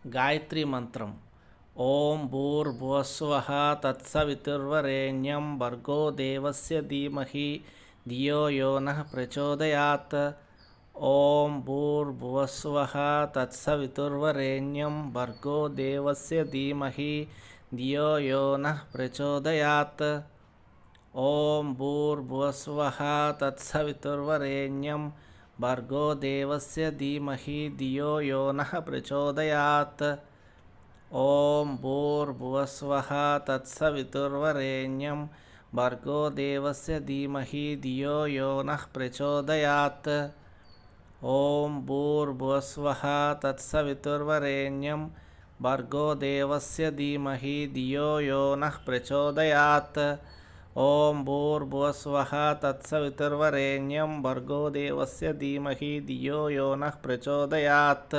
गायत्री मंत्रम ओं भूर्भुवस्वः तत्सवितुर्वरेण्यं भर्गो देवस्य धीमहि धियो यो नः प्रचोदयात्। ओं भूर्भुवस्वः तत्सवितुर्वरेण्यं भर्गो देवस्य धीमहि धियो यो नः प्रचोदयात्। ओं भूर्भुवस्वः तत्सवितुर्वरेण्यं भर्गो देवस्य धीमहि धियो यो नः प्रचोदयात्। ओं भूर्भुवस्वः तत्सवितुर्वरेण्यं भर्गो देवस्य धीमहि धियो यो नः प्रचोदयात्। ओं भूर्भुवस्वः तत्सवितुर्वरेण्यं भर्गो देवस्य धीमहि धियो यो नः प्रचोदयात्। ओं भूर्भुवस्वः तत्सवितुर्वरेण्यं भर्गो देवस्य धीमहि धियो यो नः प्रचोदयात्।